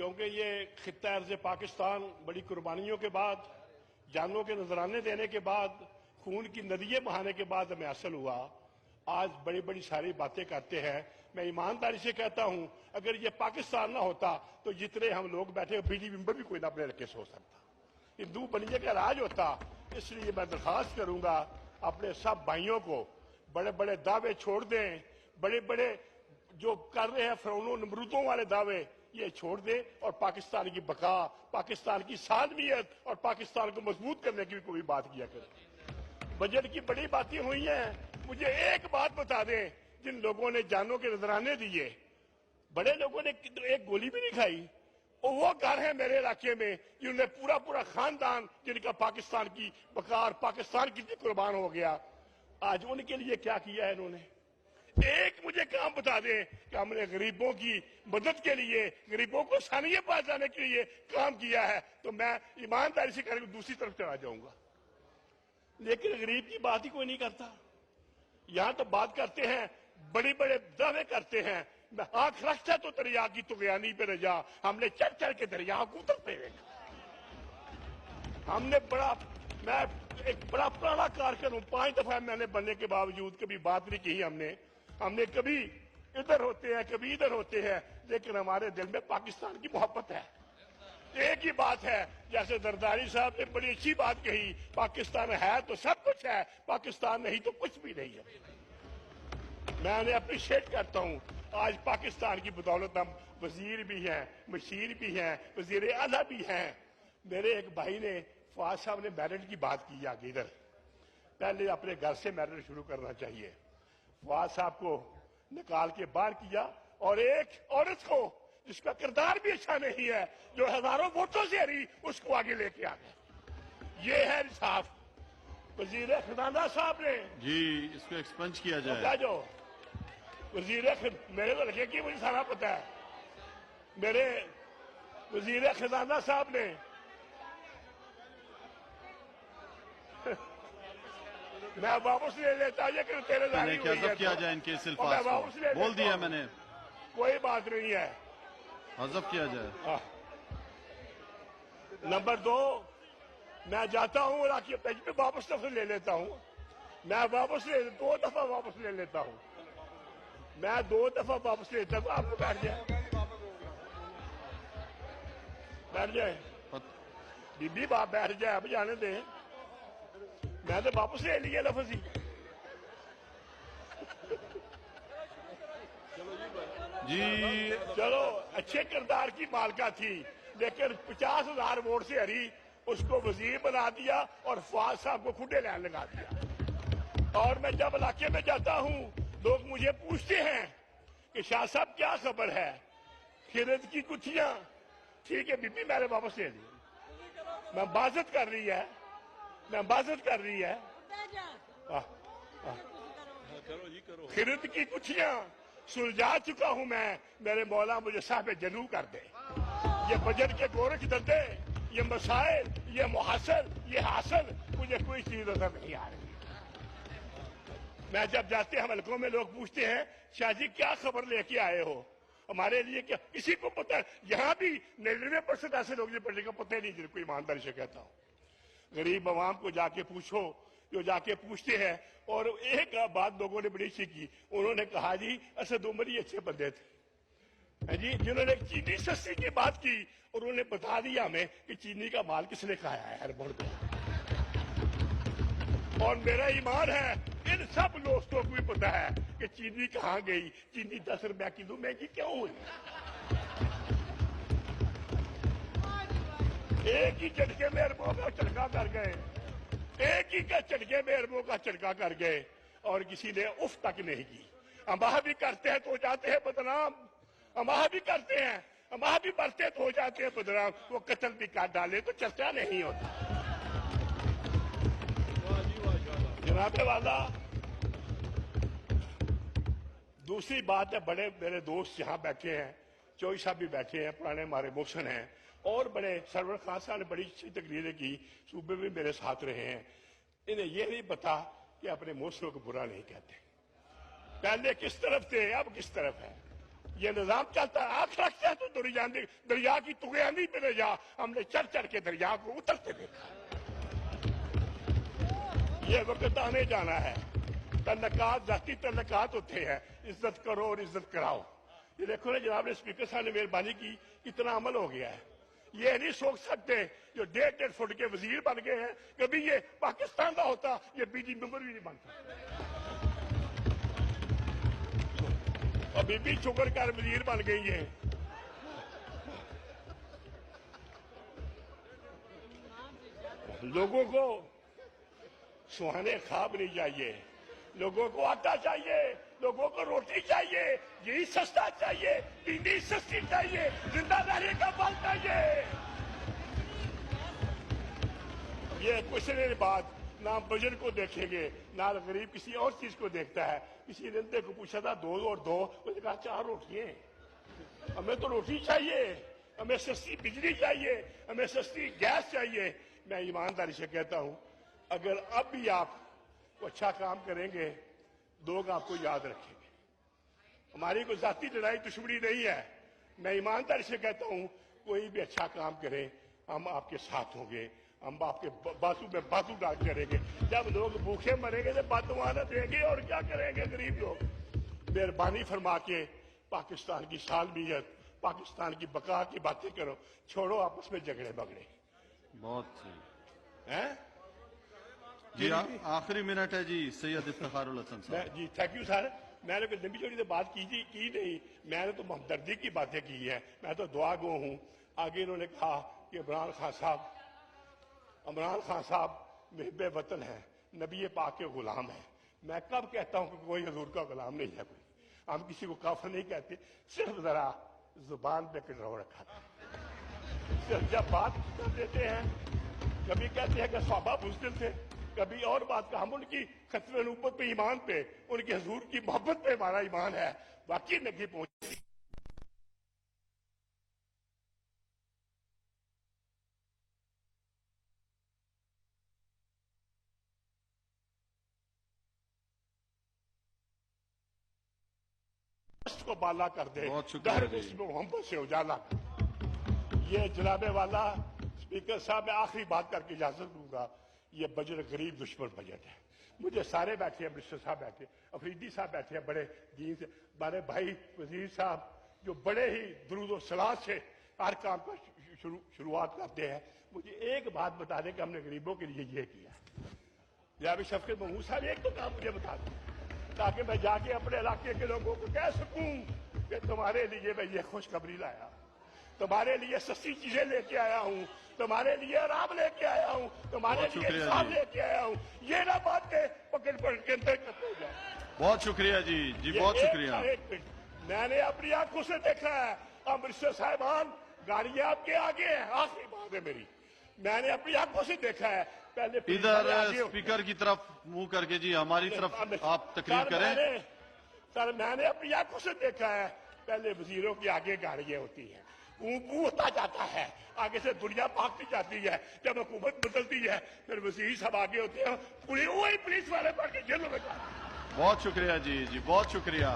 کیونکہ یہ خطہ ارض پاکستان بڑی قربانیوں کے بعد، جانوں کے نذرانے دینے کے بعد، خون کی ندییں بہانے کے بعد ہمیں حاصل ہوا۔ آج بڑی بڑی ساری باتیں کرتے ہیں۔ میں ایمانداری سے کہتا ہوں اگر یہ پاکستان نہ ہوتا تو جتنے ہم لوگ بیٹھے بجلی ممبر بھی کوئی نہ اپنے رکھے سو سکتا، ہندو بنیے کا راج ہوتا۔ اس لیے میں درخواست کروں گا اپنے سب بھائیوں کو، بڑے بڑے دعوے چھوڑ دیں، بڑے بڑے جو کر رہے ہیں فرعونوں نمرودوں والے دعوے یہ چھوڑ دیں، اور پاکستان کی بقا، پاکستان کی سالمیت اور پاکستان کو مضبوط کرنے کی بھی کوئی بات کیا کریں۔ بجٹ کی بڑی باتیں ہوئی ہیں، مجھے ایک بات بتا دیں، جن لوگوں نے جانوں کے نذرانے دیے، بڑے لوگوں نے ایک گولی بھی نہیں کھائی، اور وہ گھر ہیں میرے علاقے میں جنہوں نے پورا خاندان جن کا پاکستان کی بقا اور پاکستان کی قربان ہو گیا، آج ان کے لیے کیا کیا ہے انہوں نے؟ ایک مجھے کام بتا دیں کہ ہم نے غریبوں کی مدد کے لیے، غریبوں کو آسانیاں پہنچانے کے لیے کام کیا ہے، تو میں ایمانداری سے کہہ رہا ہوں دوسری طرف چلا جاؤں گا۔ لیکن غریب کی بات ہی کوئی نہیں کرتا۔ یہاں تو بات کرتے ہیں، بڑے بڑے دعوے کرتے ہیں، آنکھ رکھتا تو دریا کی طغیانی پہ رجا، ہم نے چڑھ چڑھ کے دریا کو اترتے دیکھا۔ ہم نے میں ایک بڑا پرانا کارکن ہوں، 5 دفعہ میں نے بننے کے باوجود کبھی بات نہیں کی ہم نے کبھی ادھر ہوتے ہیں کبھی ادھر ہوتے ہیں، لیکن ہمارے دل میں پاکستان کی محبت ہے۔ ایک ہی بات ہے، جیسے زرداری صاحب نے بڑی اچھی بات کہی، پاکستان ہے تو سب کچھ ہے، پاکستان نہیں تو کچھ بھی نہیں ہے۔ میں انہیں اپریشیٹ کرتا ہوں، آج پاکستان کی بدولت ہم وزیر بھی ہیں، مشیر بھی ہیں، وزیر اعلیٰ بھی ہیں۔ میرے ایک بھائی نے، فواد صاحب نے میرٹ کی بات کی آگے ادھر، پہلے اپنے گھر سے میرٹ شروع کرنا چاہیے۔ فواد صاحب کو نکال کے باہر کیا، اور ایک عورت کو جس کا کردار بھی اچھا نہیں ہے، جو ہزاروں ووٹوں سے ہری، اس کو آگے لے کے آ گئے۔ یہ ہے انصاف۔ وزیر خزانہ صاحب نے جی اس کو ایکسپنج کیا جائے۔ جو میرے لڑکے کی مجھے سارا پتا ہے، میرے وزیر خزانہ صاحب نے میں واپس لے لیتا یہ کہ تیرے ظاہری ہوئی ہے، حذف کیا جائے ان کے اس الفاظ کو، بول دیا میں نے، کوئی بات نہیں ہے، حذف کیا جائے۔ نمبر 2، میں جاتا ہوں علاقے میں واپس لے لیتا ہوں، میں 2 دفعہ واپس لے لیتا ہوں، میں 2 دفعہ واپس لیتا ہوں۔ آپ کو بیٹھ جائے بی بی باپ بیٹھ جائے، اب جانے دیں، میں نے واپس لے لیا لفظ ہی۔ جی چلو اچھے کردار کی مالکہ تھی، لیکن 50,000 ووٹ سے ہری، اس کو وزیر بنا دیا اور فواد صاحب کو کھڈے لین لگا دیا۔ اور میں جب علاقے میں جاتا ہوں لوگ مجھے پوچھتے ہیں کہ شاہ صاحب کیا خبر ہے، خرد کی گٹھیاں، ٹھیک ہے بی بی میں نے واپس لے لی، میں بازت کر رہی ہے، خرد کی گٹھیاں سلجھا چکا ہوں میں، میرے مولا مجھے صاحب جنو کر دے۔ یہ بجٹ کے گورکھ دندے، یہ مسائل، یہ محاصل، یہ حاصل، مجھے کوئی چیز نظر نہیں آ رہی۔ میں جب جاتے ہیں حلقوں میں لوگ پوچھتے ہیں شاہ جی کیا خبر لے کے آئے ہو، ہمارے لیے کیا، کسی کو پتہ ہے، یہاں بھی 99% ایسے لوگ جو پڑھنے کا پتہ ہی نہیں، جن کو ایمانداری سے کہتا ہوں۔ غریب عوام کو جا کے پوچھو، جو جا کے پوچھتے ہیں۔ اور ایک بات لوگوں نے بڑی اچھی کی، انہوں نے کہا جی اسد عمر ہی اچھے بندے تھے جی، جنہوں نے چینی سستی کی بات کی، اور انہوں نے بتا دیا ہمیں کہ چینی کا مال کس نے کھایا ہے ہر بڑھ کو۔ اور میرا ایمان ہے ان سب دوستوں کو بھی پتا ہے کہ چینی کہاں گئی، چینی 10 روپے کلو مہنگی کیوں ہوئی۔ ایک ہی جھٹکے میں اربوں کا چڑکا کر گئے، ایک ہی کا جھٹکے میں اربوں کا چڑکا کر گئے، اور کسی نے اف تک نہیں کی۔ اماہ بھی کرتے ہیں تو ہو جاتے ہیں بدنام، اماہ بھی کرتے ہیں، اماہ بھی برتے تو ہو جاتے ہیں بدنام، وہ قتل بھی کر ڈالے تو چرچا نہیں ہوتا۔ جناب والا دوسری بات ہے، بڑے میرے دوست یہاں بیٹھے ہیں، چوئی صاحب بھی بیٹھے ہیں، پرانے ہمارے محسن ہیں، اور بڑے سرور خان صاحب نے بڑی اچھی تقریریں کی، صوبے میں میرے ساتھ رہے ہیں۔ انہیں یہ نہیں پتا کہ اپنے محسنوں کو برا نہیں کہتے، پہلے کس طرف تھے اب کس طرف ہے، یہ نظام چلتا ہے. آنکھ رکھتے ہیں تو دریا کی تغیانی پہ لے جا. ہم نے چڑھ چڑھ کے دریا کو اترتے دیکھا. یہ وقت آنے جانا ہے. تعلقات ذاتی تعلقات ہوتے ہیں. عزت کرو اور عزت کراؤ. یہ دیکھو نا جناب نے اسپیکر صاحب نے مہربانی کی, کتنا عمل ہو گیا ہے. یہ نہیں سوچ سکتے جو 1.5 فٹ کے وزیر بن گئے ہیں, کبھی یہ پاکستان کا ہوتا یہ بی جی ممبر بھی نہیں بنتا. ابھی بھی شکر کر وزیر بن گئی ہے. لوگوں کو سہانے خواب نہیں چاہیے, لوگوں کو آٹا چاہیے, لوگوں کو روٹی چاہیے, یہی سستا چاہیے, بجلی سستی چاہیے, زندہ رہنے کا بل چاہیے. یہ کچھ نہیں بات. نہ بجٹ کو دیکھیں گے, نہ غریب کسی اور چیز کو دیکھتا ہے. کسی رندے کو پوچھا تھا 2 اور 2, اس نے کہا 4 روٹیاں. ہمیں تو روٹی چاہیے, ہمیں سستی بجلی چاہیے, ہمیں سستی گیس چاہیے. میں ایمانداری سے کہتا ہوں اگر اب بھی آپ اچھا کام کریں گے لوگ آپ کو یاد رکھیں گے. ہماری کوئی ذاتی لڑائی دشمنی نہیں ہے. میں ایمانداری سے کہتا ہوں کوئی بھی اچھا کام کرے ہم آپ کے ساتھ ہوں گے, ہم آپ کے بازو میں بازو ڈال کریں گے. جب لوگ بھوکے مریں گے تو بددعا دیں گے اور کیا کریں گے غریب لوگ. مہربانی فرما کے پاکستان کی سالمیت, پاکستان کی بقا کی باتیں کرو, چھوڑو آپس میں جھگڑے بگڑے. بہت جی آخری منٹ ہے جی. سید افتخار الحسن صاحب. جی تھینک یو سر. میں نے کوئی لمبی چوڑی سے بات کی نہیں, میں نے تو ہمدردی کی باتیں کی ہیں. میں تو دعا گو ہوں. آگے انہوں نے کہا کہ عمران خان صاحب محب وطن ہیں, نبی پاک کے غلام ہیں. میں کب کہتا ہوں کہ کوئی حضور کا غلام نہیں ہے کوئی. ہم کسی کو کافر نہیں کہتے, صرف ذرا زبان پہ کنٹرول رکھا تھا. صرف جب بات کر دیتے ہیں, کبھی کہتے ہیں کہ صحابہ بزدل تھے, کبھی اور بات کا. ہم ان کی ختم نبوت پہ ایمان پہ, ان کے حضور کی محبت پہ ہمارا ایمان ہے. واقعی نبی پہنچ کو بالا کر دے, در اس میں محبت سے اجالا. یہ جناب والا اسپیکر صاحب میں آخری بات کر کے اجازت دوں گا. یہ بجٹ غریب دشمن بجٹ ہے. مجھے سارے بیٹھے ہیں, منسٹر صاحب بیٹھے, افریدی صاحب بیٹھے ہیں, بڑے دین سے, ہمارے بھائی وزیر صاحب جو بڑے ہی درود و سلام سے ہر کام کا شروعات کرتے ہیں. مجھے ایک بات بتا دیں کہ ہم نے غریبوں کے لیے یہ کیا. جناب شفقت محمود صاحب ایک تو کام مجھے بتا دیں تاکہ میں جا کے اپنے علاقے کے لوگوں کو کہہ سکوں کہ تمہارے لیے میں یہ خوشخبری لایا, تمہارے لیے سستی چیزیں لے کے آیا ہوں, تمہارے لیے آرام لے کے آیا ہوں, تمہارے لیے انصاف لے کے آیا ہوں. یہ نہ بات کہ پکڑ کے اندر کرتے جائیں. بہت شکریہ جی بہت شکریہ. میں نے اپنی آنکھوں سے دیکھا ہے امرتسر صاحبان گاڑیاں آپ کے آگے ہیں. آخری بات ہے میری, میں نے اپنی آنکھوں سے دیکھا ہے. پہلے ادھر اسپیکر کی طرف منہ کر کے جی ہماری طرف آپ تقریر کریں. سر میں نے اپنی آنکھوں سے دیکھا ہے پہلے وزیروں کی آگے گاڑیاں ہوتی ہیں, ہوتا جاتا ہے, آگے سے دنیا بھاگتی جاتی ہے. جب حکومت بدلتی ہے پھر وزیر صاحب آگے ہوتے ہیں, وہی پولیس والے پڑھ کے جیلوں میں جاتے ہیں. بہت شکریہ جی بہت شکریہ.